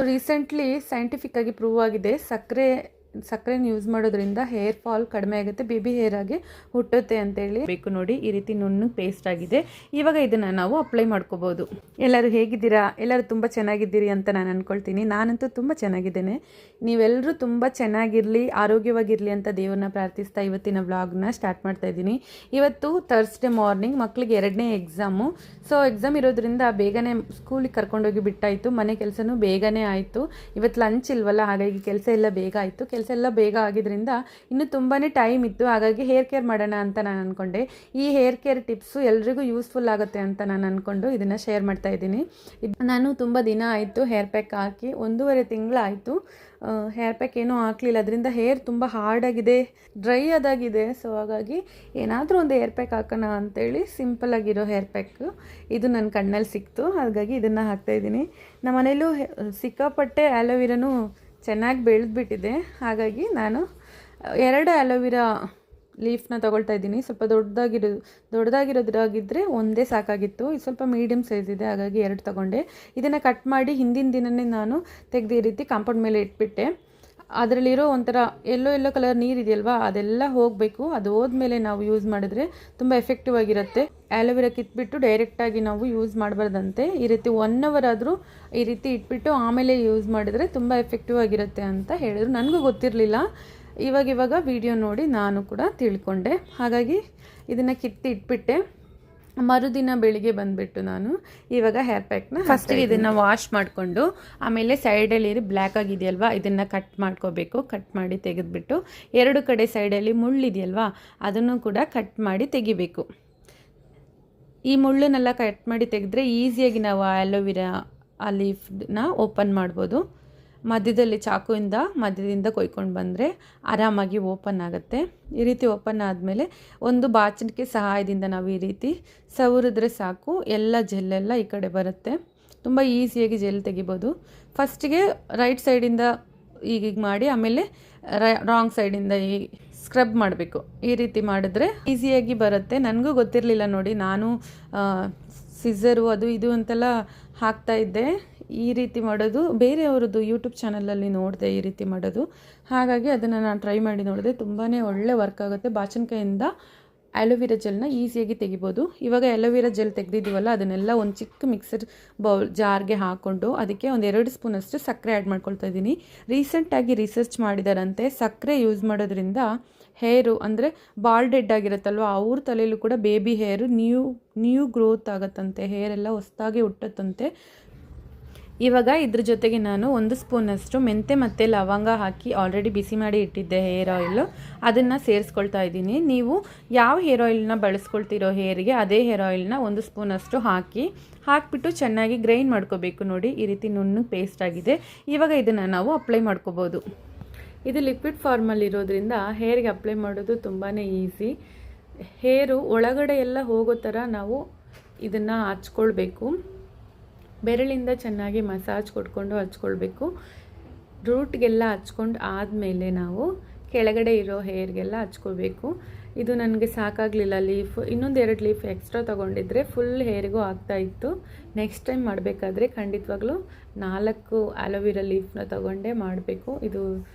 Recently scientific ಆಗಿ prove ಆಗಿದೆ, ಸಕ್ಕರೆನ use ಮಾಡೋದ್ರಿಂದ ಹೇರ್ ಫಾಲ್ ಕಡಿಮೆ ಆಗುತ್ತೆ, ಬೇಬಿ ಹೇರ್ ಆಗಿ ಹುಟ್ಟುತ್ತೆ ಅಂತೇಳಿ. ಬೇಕು ನೋಡಿ, ಈ ರೀತಿ ನುಣ್ಣಗೆ ಪೇಸ್ಟ್ ಆಗಿದೆ. ಇವಾಗ ಇದನ್ನು ನಾವು ಅಪ್ಲೈ ಮಾಡ್ಕೋಬೋದು. ಎಲ್ಲರೂ ಹೇಗಿದ್ದೀರಾ? ಎಲ್ಲರೂ ತುಂಬ ಚೆನ್ನಾಗಿದ್ದೀರಿ ಅಂತ ನಾನು ಅಂದ್ಕೊಳ್ತೀನಿ. ನಾನಂತೂ ತುಂಬ ಚೆನ್ನಾಗಿದ್ದೇನೆ. ನೀವೆಲ್ಲರೂ ತುಂಬ ಚೆನ್ನಾಗಿರಲಿ, ಆರೋಗ್ಯವಾಗಿರಲಿ ಅಂತ ದೇವ್ರನ್ನ ಪ್ರಾರ್ಥಿಸ್ತಾ ಇವತ್ತಿನ ವ್ಲಾಗ್ನ ಸ್ಟಾರ್ಟ್ ಮಾಡ್ತಾ ಇದ್ದೀನಿ. ಇವತ್ತು ಥರ್ಸ್ಡೇ ಮಾರ್ನಿಂಗ್, ಮಕ್ಕಳಿಗೆ 2ನೇ ಎಕ್ಸಾಮು. ಸೊ ಎಕ್ಸಾಮ್ ಇರೋದ್ರಿಂದ ಬೇಗನೆ ಸ್ಕೂಲಿಗೆ ಕರ್ಕೊಂಡೋಗಿ ಬಿಟ್ಟಾಯಿತು. ಮನೆ ಕೆಲಸನೂ ಬೇಗನೆ ಆಯಿತು. ಇವತ್ತು ಲಂಚ್ ಇಲ್ವಲ್ಲ, ಹಾಗಾಗಿ ಕೆಲಸ ಎಲ್ಲ ಬೇಗ ಆಯಿತು. ಕೆಲಸ ಎಲ್ಲ ಬೇಗ ಆಗಿದ್ದರಿಂದ ಇನ್ನೂ ತುಂಬಾ ಟೈಮ್ ಇತ್ತು. ಹಾಗಾಗಿ ಹೇರ್ ಕೇರ್ ಮಾಡೋಣ ಅಂತ ನಾನು ಅಂದ್ಕೊಂಡೆ. ಈ ಹೇರ್ ಕೇರ್ ಟಿಪ್ಸು ಎಲ್ರಿಗೂ ಯೂಸ್ಫುಲ್ ಆಗುತ್ತೆ ಅಂತ ನಾನು ಅಂದ್ಕೊಂಡು ಇದನ್ನು ಶೇರ್ ಮಾಡ್ತಾ ಇದ್ದೀನಿ. ನಾನು ತುಂಬ ದಿನ ಆಯಿತು ಹೇರ್ ಪ್ಯಾಕ್ ಹಾಕಿ, 1.5 ತಿಂಗಳಾಯಿತು ಹೇರ್ ಪ್ಯಾಕ್ ಏನೂ ಹಾಕಲಿಲ್ಲ. ಅದರಿಂದ ಹೇರ್ ತುಂಬ ಹಾರ್ಡಾಗಿದೆ, ಡ್ರೈ ಆದಾಗಿದೆ. ಸೊ ಹಾಗಾಗಿ ಏನಾದರೂ ಒಂದು ಹೇರ್ ಪ್ಯಾಕ್ ಹಾಕೋಣ ಅಂತೇಳಿ ಸಿಂಪಲ್ಲಾಗಿರೋ ಹೇರ್ ಪ್ಯಾಕ್ ಇದು ನನ್ನ ಕಣ್ಣಲ್ಲಿ ಸಿಕ್ತು. ಹಾಗಾಗಿ ಇದನ್ನು ಹಾಕ್ತಾಯಿದ್ದೀನಿ. ನಮ್ಮ ಮನೇಲೂ ಸಿಕ್ಕಾಪಟ್ಟೆ ಆ್ಯಲೋವಿರಾನು ಚೆನ್ನಾಗಿ ಬೆಳೆದ್ಬಿಟ್ಟಿದೆ. ಹಾಗಾಗಿ ನಾನು 2 ಆ್ಯಲೋವಿರಾ ಲೀಫ್ನ ತೊಗೊಳ್ತಾ ಇದ್ದೀನಿ. ಸ್ವಲ್ಪ ದೊಡ್ಡದಾಗಿರೋದ್ರಾಗಿದ್ದರೆ ಒಂದೇ ಸಾಕಾಗಿತ್ತು. ಇದು ಸ್ವಲ್ಪ ಮೀಡಿಯಮ್ ಸೈಜ್ ಇದೆ, ಹಾಗಾಗಿ 2 ತೊಗೊಂಡೆ. ಇದನ್ನು ಕಟ್ ಮಾಡಿ ಹಿಂದಿನ ದಿನವೇ ನಾನು ತೆಗೆದು ಈ ರೀತಿ ಕಾಂಪೌಂಡ್ ಮೇಲೆ ಇಟ್ಬಿಟ್ಟೆ. ಅದರಲ್ಲಿರೋ ಒಂಥರ ಎಲ್ಲೋ ಕಲರ್ ನೀರು ಇದೆಯಲ್ವಾ, ಅದೆಲ್ಲ ಹೋಗಬೇಕು. ಅದು ಹೋದ್ಮೇಲೆ ನಾವು ಯೂಸ್ ಮಾಡಿದ್ರೆ ತುಂಬ ಎಫೆಕ್ಟಿವ್ ಆಗಿರುತ್ತೆ. ಆ್ಯಲೋವೆರಾ ಕಿತ್ಬಿಟ್ಟು ಡೈರೆಕ್ಟಾಗಿ ನಾವು ಯೂಸ್ ಮಾಡಬಾರ್ದಂತೆ. ಈ ರೀತಿ 1 ಅವರ್ ಆದರೂ ಈ ರೀತಿ ಇಟ್ಬಿಟ್ಟು ಆಮೇಲೆ ಯೂಸ್ ಮಾಡಿದ್ರೆ ತುಂಬ ಎಫೆಕ್ಟಿವ್ ಆಗಿರುತ್ತೆ ಅಂತ ಹೇಳಿದ್ರು. ನನಗೂ ಗೊತ್ತಿರಲಿಲ್ಲ. ಇವಾಗ ವಿಡಿಯೋ ನೋಡಿ ನಾನು ಕೂಡ ತಿಳ್ಕೊಂಡೆ. ಹಾಗಾಗಿ ಇದನ್ನು ಕಿತ್ತಿ ಇಟ್ಬಿಟ್ಟೆ. ಮರುದಿನ ಬೆಳಿಗ್ಗೆ ಬಂದುಬಿಟ್ಟು ನಾನು ಇವಾಗ ಹೇರ್ ಪ್ಯಾಕ್ನ ಫಸ್ಟಿಗೆ ಇದನ್ನು ವಾಶ್ ಮಾಡಿಕೊಂಡು, ಆಮೇಲೆ ಸೈಡಲ್ಲಿ ಬ್ಲ್ಯಾಕ್ ಆಗಿದೆಯಲ್ವಾ, ಇದನ್ನು ಕಟ್ ಮಾಡ್ಕೋಬೇಕು. ಕಟ್ ಮಾಡಿ ತೆಗೆದುಬಿಟ್ಟು 2 ಕಡೆ ಸೈಡಲ್ಲಿ ಮುಳ್ಳಿದೆಯಲ್ವಾ, ಅದನ್ನು ಕೂಡ ಕಟ್ ಮಾಡಿ ತೆಗಿಬೇಕು. ಈ ಮುಳ್ಳನ್ನೆಲ್ಲ ಕಟ್ ಮಾಡಿ ತೆಗೆದ್ರೆ ಈಸಿಯಾಗಿ ನಾವು ಆ್ಯಲೋವಿರಾ ಆ ಲೀಫ್ನ ಓಪನ್ ಮಾಡ್ಬೋದು. ಮಧ್ಯದಿಂದ ಕೊಯ್ಕೊಂಡು ಬಂದರೆ ಆರಾಮಾಗಿ ಓಪನ್ ಆಗುತ್ತೆ. ಈ ರೀತಿ ಓಪನ್ ಆದಮೇಲೆ ಒಂದು ಬಾಚಣಿಕೆ ಸಹಾಯದಿಂದ ನಾವು ಈ ರೀತಿ ಸವರಿದ್ರೆ ಸಾಕು, ಎಲ್ಲ ಜೆಲ್ಲೆಲ್ಲ ಈ ಕಡೆ ಬರುತ್ತೆ. ತುಂಬ ಈಸಿಯಾಗಿ ಜೆಲ್ ತೆಗಿಬೋದು. ಫಸ್ಟಿಗೆ ರೈಟ್ ಸೈಡಿಂದ ಈಗ ಮಾಡಿ, ಆಮೇಲೆ ರಾಂಗ್ ಸೈಡಿಂದ ಈ ಸ್ಕ್ರಬ್ ಮಾಡಬೇಕು. ಈ ರೀತಿ ಮಾಡಿದ್ರೆ ಈಸಿಯಾಗಿ ಬರುತ್ತೆ. ನನಗೂ ಗೊತ್ತಿರಲಿಲ್ಲ ನೋಡಿ, ನಾನು ಸಿಸರು ಅದು ಇದು ಅಂತೆಲ್ಲ ಹಾಕ್ತಾಯಿದ್ದೆ. ಈ ರೀತಿ ಮಾಡೋದು ಬೇರೆಯವ್ರದ್ದು ಯೂಟ್ಯೂಬ್ ಚಾನಲಲ್ಲಿ ನೋಡಿದೆ ಈ ರೀತಿ ಮಾಡೋದು. ಹಾಗಾಗಿ ಅದನ್ನು ನಾನು ಟ್ರೈ ಮಾಡಿ ನೋಡಿದೆ. ತುಂಬಾ ಒಳ್ಳೆ ವರ್ಕ್ ಆಗುತ್ತೆ. ಬಾಚಣಿಕೆಯಿಂದ ಆ್ಯಲೋವಿರಾ ಜೆಲ್ನ ಈಸಿಯಾಗಿ ತೆಗಿಬೋದು. ಇವಾಗ ಆ್ಯಲೋವಿರಾ ಜೆಲ್ ತೆಗೆದಿದ್ದೀವಲ್ಲ, ಅದನ್ನೆಲ್ಲ ಒಂದು ಚಿಕ್ಕ ಮಿಕ್ಸರ್ ಜಾರ್ಗೆ ಹಾಕ್ಕೊಂಡು ಅದಕ್ಕೆ ಒಂದು 2 ಸ್ಪೂನಷ್ಟು ಸಕ್ಕರೆ ಆ್ಯಡ್ ಮಾಡ್ಕೊಳ್ತಾ ಇದ್ದೀನಿ. ರೀಸೆಂಟಾಗಿ ರಿಸರ್ಚ್ ಮಾಡಿದಾರಂತೆ, ಸಕ್ಕರೆ ಯೂಸ್ ಮಾಡೋದ್ರಿಂದ ಹೇರು ಅಂದರೆ ಬಾಲ್ಡ್ ಹೆಡ್ ಆಗಿರುತ್ತಲ್ವ, ಅವ್ರ ತಲೆಯಲ್ಲೂ ಕೂಡ ಬೇಬಿ ಹೇರು ನ್ಯೂ ಗ್ರೋತ್ ಆಗುತ್ತಂತೆ, ಹೇರೆಲ್ಲ ಹೊಸದಾಗಿ ಹುಟ್ಟುತ್ತಂತೆ. ಇವಾಗ ಇದ್ರ ಜೊತೆಗೆ ನಾನು 1 ಸ್ಪೂನಷ್ಟು ಮೆಂತೆ ಮತ್ತು ಲವಂಗ ಹಾಕಿ ಆಲ್ರೆಡಿ ಬಿಸಿ ಮಾಡಿ ಇಟ್ಟಿದ್ದೆ ಹೇರ್ ಆಯಿಲು, ಅದನ್ನು ಸೇರಿಸ್ಕೊಳ್ತಾ ಇದ್ದೀನಿ. ನೀವು ಯಾವ ಹೇರ್ ಆಯಿಲ್ನ ಬಳಸ್ಕೊಳ್ತಿರೋ ಹೇರಿಗೆ ಅದೇ ಹೇರ್ ಆಯಿಲ್ನ 1 ಸ್ಪೂನಷ್ಟು ಹಾಕಿಬಿಟ್ಟು ಚೆನ್ನಾಗಿ ಗ್ರೈಂಡ್ ಮಾಡ್ಕೋಬೇಕು. ನೋಡಿ, ಈ ರೀತಿ ನುಣ್ಣಗೆ ಪೇಸ್ಟ್ ಆಗಿದೆ. ಇವಾಗ ಇದನ್ನು ನಾವು ಅಪ್ಲೈ ಮಾಡ್ಕೋಬೋದು. ಇದು ಲಿಕ್ವಿಡ್ ಫಾರ್ಮಲ್ಲಿರೋದ್ರಿಂದ ಹೇರ್ಗೆ ಅಪ್ಲೈ ಮಾಡೋದು ತುಂಬಾ ಈಸಿ. ಹೇರು ಒಳಗಡೆ ಎಲ್ಲ ಹೋಗೋ ಥರ ನಾವು ಇದನ್ನು ಹಚ್ಕೊಳ್ಬೇಕು. ಬೆರಳಿಂದ ಚೆನ್ನಾಗಿ ಮಸಾಜ್ ಕೊಟ್ಕೊಂಡು ಹಚ್ಕೊಳ್ಬೇಕು. ರೂಟ್ಗೆಲ್ಲ ಹಚ್ಕೊಂಡು ಆದಮೇಲೆ ನಾವು ಕೆಳಗಡೆ ಇರೋ ಹೇರ್ಗೆಲ್ಲ ಹಚ್ಕೋಬೇಕು. ಇದು ನನಗೆ ಸಾಕಾಗಲಿಲ್ಲ ಲೀಫ್, ಇನ್ನೊಂದು 2 ಲೀಫ್ ಎಕ್ಸ್ಟ್ರಾ ತೊಗೊಂಡಿದ್ರೆ ಫುಲ್ ಹೇರಿಗೂ ಆಗ್ತಾಯಿತ್ತು. ನೆಕ್ಸ್ಟ್ ಟೈಮ್ ಮಾಡಬೇಕಾದ್ರೆ ಖಂಡಿತವಾಗ್ಲೂ 4 ಆ್ಯಲೋವಿರಾ ಲೀಫ್ನ ತೊಗೊಂಡೇ ಮಾಡಬೇಕು. ಇದು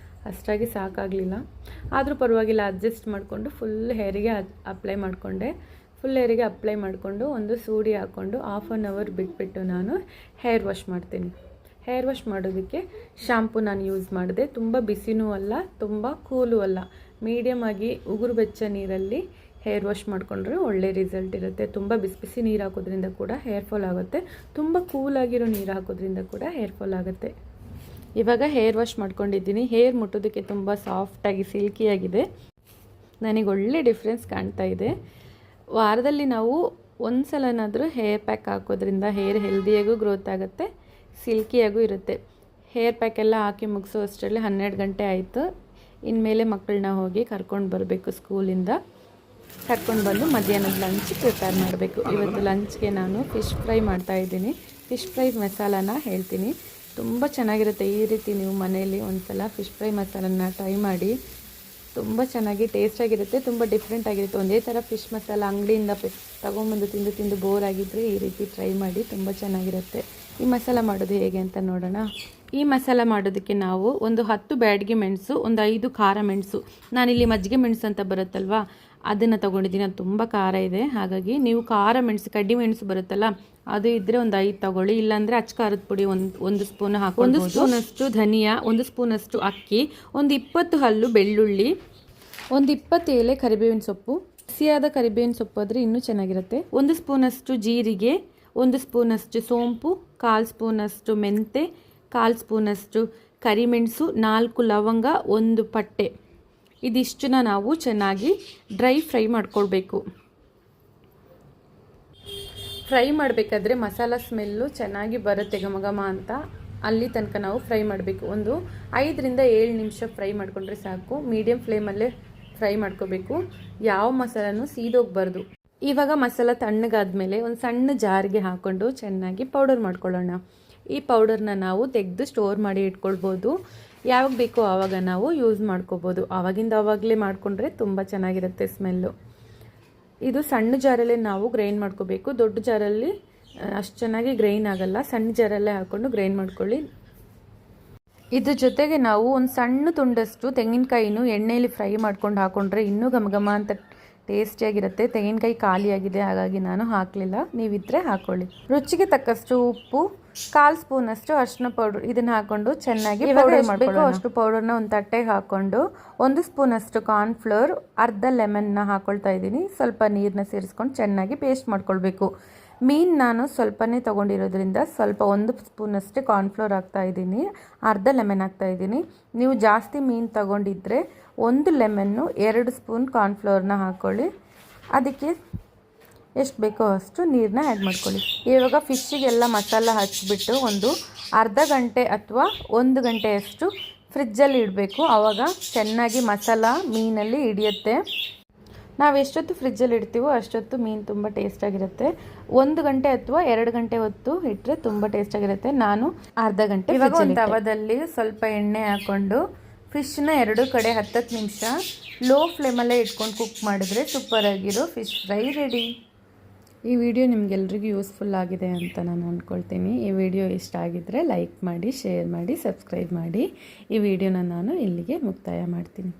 ಅಷ್ಟಾಗಿ ಸಾಕಾಗಲಿಲ್ಲ, ಆದರೂ ಪರವಾಗಿಲ್ಲ, ಅಡ್ಜಸ್ಟ್ ಮಾಡಿಕೊಂಡು ಫುಲ್ ಹೇರಿಗೆ ಅಪ್ಲೈ ಮಾಡಿಕೊಂಡೆ. ಫುಲ್ ಹೇರಿಗೆ ಅಪ್ಲೈ ಮಾಡಿಕೊಂಡು ಒಂದು ಸೂಡಿ ಹಾಕ್ಕೊಂಡು 1/2 ಅವರ್ ಬಿಟ್ಬಿಟ್ಟು ನಾನು ಹೇರ್ ವಾಶ್ ಮಾಡ್ತೀನಿ. ಹೇರ್ ವಾಶ್ ಮಾಡೋದಕ್ಕೆ ಶಾಂಪು ನಾನು ಯೂಸ್ ಮಾಡಿದೆ. ತುಂಬ ಬಿಸಿನೂ ಅಲ್ಲ, ತುಂಬ ಕೂಲೂ ಅಲ್ಲ, ಮೀಡಿಯಮ್ ಆಗಿ ಉಗುರು ಬೆಚ್ಚ ನೀರಲ್ಲಿ ಹೇರ್ ವಾಶ್ ಮಾಡಿಕೊಂಡ್ರೆ ಒಳ್ಳೆ ರಿಸಲ್ಟ್ ಇರುತ್ತೆ. ತುಂಬ ಬಿಸಿ ನೀರು ಹಾಕೋದ್ರಿಂದ ಕೂಡ ಹೇರ್ ಫಾಲ್ ಆಗುತ್ತೆ, ತುಂಬ ಕೂಲಾಗಿರೋ ನೀರು ಹಾಕೋದ್ರಿಂದ ಕೂಡ ಹೇರ್ ಫಾಲ್ ಆಗುತ್ತೆ. ಇವಾಗ ಹೇರ್ ವಾಶ್ ಮಾಡ್ಕೊಂಡಿದ್ದೀನಿ. ಹೇರ್ ಮುಟ್ಟೋದಕ್ಕೆ ತುಂಬ ಸಾಫ್ಟಾಗಿ ಸಿಲ್ಕಿಯಾಗಿದೆ. ನನಗೆ ಒಳ್ಳೆ ಡಿಫ್ರೆನ್ಸ್ ಕಾಣ್ತಾ ಇದೆ. ವಾರದಲ್ಲಿ ನಾವು 1 ಸಲನಾದರೂ ಹೇರ್ ಪ್ಯಾಕ್ ಹಾಕೋದ್ರಿಂದ ಹೇರ್ ಹೆಲ್ದಿಯಾಗೂ ಗ್ರೋತ್ ಆಗುತ್ತೆ, ಸಿಲ್ಕಿಯಾಗೂ ಇರುತ್ತೆ. ಹೇರ್ ಪ್ಯಾಕ್ ಎಲ್ಲ ಹಾಕಿ ಮುಗಿಸೋ ಅಷ್ಟರಲ್ಲಿ 12 ಗಂಟೆ ಆಯಿತು. ಇನ್ಮೇಲೆ ಮಕ್ಕಳನ್ನ ಹೋಗಿ ಕರ್ಕೊಂಡು ಬರಬೇಕು ಸ್ಕೂಲಿಂದ. ಕರ್ಕೊಂಡು ಬಂದು ಮಧ್ಯಾಹ್ನದ ಲಂಚ್ ಪ್ರಿಪೇರ್ ಮಾಡಬೇಕು. ಇವತ್ತು ಲಂಚ್ಗೆ ನಾನು ಫಿಶ್ ಫ್ರೈ ಮಾಡ್ತಾಯಿದ್ದೀನಿ. ಫಿಶ್ ಫ್ರೈ ಮಸಾಲಾನ ಹೇಳ್ತೀನಿ, ತುಂಬ ಚೆನ್ನಾಗಿರುತ್ತೆ. ಈ ರೀತಿ ನೀವು ಮನೆಯಲ್ಲಿ ಒಂದು ಸಲ ಫಿಶ್ ಫ್ರೈ ಮಸಾಲನ್ನ ಟ್ರೈ ಮಾಡಿ. ತುಂಬ ಚೆನ್ನಾಗಿ ಟೇಸ್ಟಾಗಿರುತ್ತೆ, ತುಂಬ ಡಿಫ್ರೆಂಟ್ ಆಗಿರುತ್ತೆ. ಒಂದೇ ಥರ ಫಿಶ್ ಮಸಾಲ ಅಂಗಡಿಯಿಂದ ತೊಗೊಂಬಂದು ತಿಂದು ಬೋರ್ ಆಗಿದ್ದರೆ ಈ ರೀತಿ ಟ್ರೈ ಮಾಡಿ, ತುಂಬ ಚೆನ್ನಾಗಿರುತ್ತೆ. ಈ ಮಸಾಲ ಮಾಡೋದು ಹೇಗೆ ಅಂತ ನೋಡೋಣ. ಈ ಮಸಾಲ ಮಾಡೋದಕ್ಕೆ ನಾವು ಒಂದು 10 ಬ್ಯಾಡಗಿ ಮೆಣಸು, ಒಂದು 5 ಖಾರ ಮೆಣಸು, ನಾನಿಲ್ಲಿ ಮಜ್ಜಿಗೆ ಮೆಣಸು ಅಂತ ಬರುತ್ತಲ್ವ ಅದನ್ನು ತೊಗೊಂಡಿದ್ದೀನಿ. ಅದು ತುಂಬ ಖಾರ ಇದೆ, ಹಾಗಾಗಿ ನೀವು ಖಾರ ಮೆಣಸು ಕಡ್ಡಿ ಮೆಣಸು ಬರುತ್ತಲ್ಲ ಅದು ಇದ್ದರೆ ಒಂದು 5 ತೊಗೊಳ್ಳಿ, ಇಲ್ಲಾಂದರೆ ಅಚ್ಚ ಖಾರದ ಪುಡಿ ಒಂದು ಸ್ಪೂನ್ ಹಾಕಿ, 1 ಸ್ಪೂನಷ್ಟು ಧನಿಯಾ, 1 ಸ್ಪೂನಷ್ಟು ಅಕ್ಕಿ, ಒಂದು 20 ಹಲ್ಲು ಬೆಳ್ಳುಳ್ಳಿ, ಒಂದು 20 ಎಲೆ ಕರಿಬೇವಿನ ಸೊಪ್ಪು. ಹಸಿಯಾದ ಕರಿಬೇವಿನ ಸೊಪ್ಪು ಆದರೆ ಇನ್ನೂ ಚೆನ್ನಾಗಿರುತ್ತೆ. 1 ಸ್ಪೂನಷ್ಟು ಜೀರಿಗೆ, 1 ಸ್ಪೂನಷ್ಟು ಸೋಂಪು, 1/4 ಸ್ಪೂನಷ್ಟು ಮೆಂತೆ, 1/4 ಸ್ಪೂನಷ್ಟು ಕರಿಮೆಣಸು, 4 ಲವಂಗ, 1 ಪಟ್ಟೆ. ಇದಿಷ್ಟನ್ನ ನಾವು ಚೆನ್ನಾಗಿ ಡ್ರೈ ಫ್ರೈ ಮಾಡ್ಕೊಳ್ಬೇಕು. ಫ್ರೈ ಮಾಡಬೇಕಾದ್ರೆ ಮಸಾಲ ಸ್ಮೆಲ್ಲು ಚೆನ್ನಾಗಿ ಬರುತ್ತೆ ಘಮ ಘಮ ಅಂತ, ಅಲ್ಲಿ ತನಕ ನಾವು ಫ್ರೈ ಮಾಡಬೇಕು. ಒಂದು 5 ರಿಂದ 7 ನಿಮಿಷ ಫ್ರೈ ಮಾಡಿಕೊಂಡ್ರೆ ಸಾಕು. ಮೀಡಿಯಮ್ ಫ್ಲೇಮಲ್ಲೇ ಫ್ರೈ ಮಾಡ್ಕೋಬೇಕು, ಯಾವ ಮಸಾಲನೂ ಸೀದೋಗಬಾರ್ದು. ಇವಾಗ ಮಸಾಲ ತಣ್ಣಗಾದ್ಮೇಲೆ ಒಂದು ಸಣ್ಣ ಜಾರಿಗೆ ಹಾಕ್ಕೊಂಡು ಚೆನ್ನಾಗಿ ಪೌಡರ್ ಮಾಡ್ಕೊಳ್ಳೋಣ. ಈ ಪೌಡರ್ನ ನಾವು ತೆಗೆದು ಸ್ಟೋರ್ ಮಾಡಿ ಇಟ್ಕೊಳ್ಬೋದು. ಯಾವಾಗ ಬೇಕೋ ಆವಾಗ ನಾವು ಯೂಸ್ ಮಾಡ್ಕೋಬೋದು. ಆವಾಗಿಂದ ಆವಾಗಲೇ ಮಾಡಿಕೊಂಡ್ರೆ ತುಂಬ ಚೆನ್ನಾಗಿರುತ್ತೆ ಸ್ಮೆಲ್ಲು. ಇದು ಸಣ್ಣ ಜಾರಲ್ಲೇ ನಾವು ಗ್ರೈಂಡ್ ಮಾಡ್ಕೋಬೇಕು. ದೊಡ್ಡ ಜಾರಲ್ಲಿ ಅಷ್ಟು ಚೆನ್ನಾಗಿ ಗ್ರೈಂಡ್ ಆಗಲ್ಲ. ಸಣ್ಣ ಜಾರಲ್ಲೇ ಹಾಕ್ಕೊಂಡು ಗ್ರೈಂಡ್ ಮಾಡ್ಕೊಳ್ಳಿ. ಇದ್ರ ಜೊತೆಗೆ ನಾವು ಒಂದು ಸಣ್ಣ ತುಂಡಷ್ಟು ತೆಂಗಿನಕಾಯಿನೂ ಎಣ್ಣೆಯಲ್ಲಿ ಫ್ರೈ ಮಾಡ್ಕೊಂಡು ಹಾಕ್ಕೊಂಡ್ರೆ ಇನ್ನೂ ಘಮ ಘಮ ಅಂತ ಟೇಸ್ಟಿಯಾಗಿರುತ್ತೆ. ತೆಂಗಿನಕಾಯಿ ಖಾಲಿಯಾಗಿದೆ, ಹಾಗಾಗಿ ನಾನು ಹಾಕಲಿಲ್ಲ, ನೀವಿದ್ರೆ ಹಾಕ್ಕೊಳ್ಳಿ. ರುಚಿಗೆ ತಕ್ಕಷ್ಟು ಉಪ್ಪು, 1/4 ಸ್ಪೂನಷ್ಟು ಅರಿಶಿನ ಪೌಡರ್, ಇದನ್ನು ಹಾಕ್ಕೊಂಡು ಚೆನ್ನಾಗಿ ಪೌಡರ್ ಮಾಡಬೇಕು. ಅಷ್ಟು ಪೌಡರ್ನ ಒಂದು ತಟ್ಟೆಗೆ ಹಾಕ್ಕೊಂಡು 1 ಸ್ಪೂನಷ್ಟು ಕಾರ್ನ್ಫ್ಲೋರ್, ಅರ್ಧ ಲೆಮನ್ನ ಹಾಕ್ಕೊಳ್ತಾ ಇದ್ದೀನಿ. ಸ್ವಲ್ಪ ನೀರನ್ನ ಸೇರಿಸ್ಕೊಂಡು ಚೆನ್ನಾಗಿ ಪೇಸ್ಟ್ ಮಾಡ್ಕೊಳ್ಬೇಕು. ಮೀನು ನಾನು ಸ್ವಲ್ಪನೇ ತೊಗೊಂಡಿರೋದ್ರಿಂದ ಸ್ವಲ್ಪ 1 ಸ್ಪೂನಷ್ಟು ಕಾರ್ನ್ಫ್ಲೋರ್ ಹಾಕ್ತಾಯಿದ್ದೀನಿ, ಅರ್ಧ ಲೆಮನ್ ಹಾಕ್ತಾಯಿದ್ದೀನಿ. ನೀವು ಜಾಸ್ತಿ ಮೀನು ತೊಗೊಂಡಿದ್ರೆ 1 ಲೆಮನ್ನು 2 ಸ್ಪೂನ್ ಕಾರ್ನ್ಫ್ಲೋರ್ನ ಹಾಕ್ಕೊಳ್ಳಿ. ಅದಕ್ಕೆ ಎಷ್ಟು ಬೇಕೋ ಅಷ್ಟು ನೀರನ್ನ ಆ್ಯಡ್ ಮಾಡ್ಕೊಳ್ಳಿ. ಇವಾಗ ಫಿಶ್ಶಿಗೆಲ್ಲ ಮಸಾಲ ಹಚ್ಚಿಬಿಟ್ಟು ಒಂದು ಅರ್ಧ ಗಂಟೆ ಅಥವಾ 1 ಗಂಟೆಯಷ್ಟು ಫ್ರಿಜ್ಜಲ್ಲಿ ಇಡಬೇಕು. ಆವಾಗ ಚೆನ್ನಾಗಿ ಮಸಾಲ ಮೀನಲ್ಲಿ ಹಿಡಿಯುತ್ತೆ. ನಾವು ಎಷ್ಟೊತ್ತು ಫ್ರಿಜ್ಜಲ್ಲಿ ಇಡ್ತೀವೋ ಅಷ್ಟೊತ್ತು ಮೀನು ತುಂಬ ಟೇಸ್ಟಾಗಿರುತ್ತೆ. 1 ಗಂಟೆ ಅಥವಾ 2 ಗಂಟೆ ಹೊತ್ತು ಇಟ್ಟರೆ ತುಂಬ ಟೇಸ್ಟಾಗಿರುತ್ತೆ. ನಾನು ಅರ್ಧ ಗಂಟೆ. ಇವಾಗ ಒಂದು ತವದಲ್ಲಿ ಸ್ವಲ್ಪ ಎಣ್ಣೆ ಹಾಕ್ಕೊಂಡು ಫಿಶ್ನ 2 ಕಡೆ 10 ನಿಮಿಷ ಲೋ ಫ್ಲೇಮಲ್ಲೇ ಇಟ್ಕೊಂಡು ಕುಕ್ ಮಾಡಿದ್ರೆ ಸೂಪರಾಗಿರೋ ಫಿಶ್ ಫ್ರೈ ರೆಡಿ. ಈ ವಿಡಿಯೋ ನಿಮಗೆಲ್ರಿಗೂ ಯೂಸ್ಫುಲ್ ಆಗಿದೆ ಅಂತ ನಾನು ಅಂದ್ಕೊಳ್ತೀನಿ. ಈ ವಿಡಿಯೋ ಇಷ್ಟ ಆಗಿದ್ದರೆ ಲೈಕ್ ಮಾಡಿ, ಶೇರ್ ಮಾಡಿ, ಸಬ್ಸ್ಕ್ರೈಬ್ ಮಾಡಿ. ಈ ವಿಡಿಯೋನ ನಾನು ಇಲ್ಲಿಗೆ ಮುಕ್ತಾಯ ಮಾಡ್ತೀನಿ.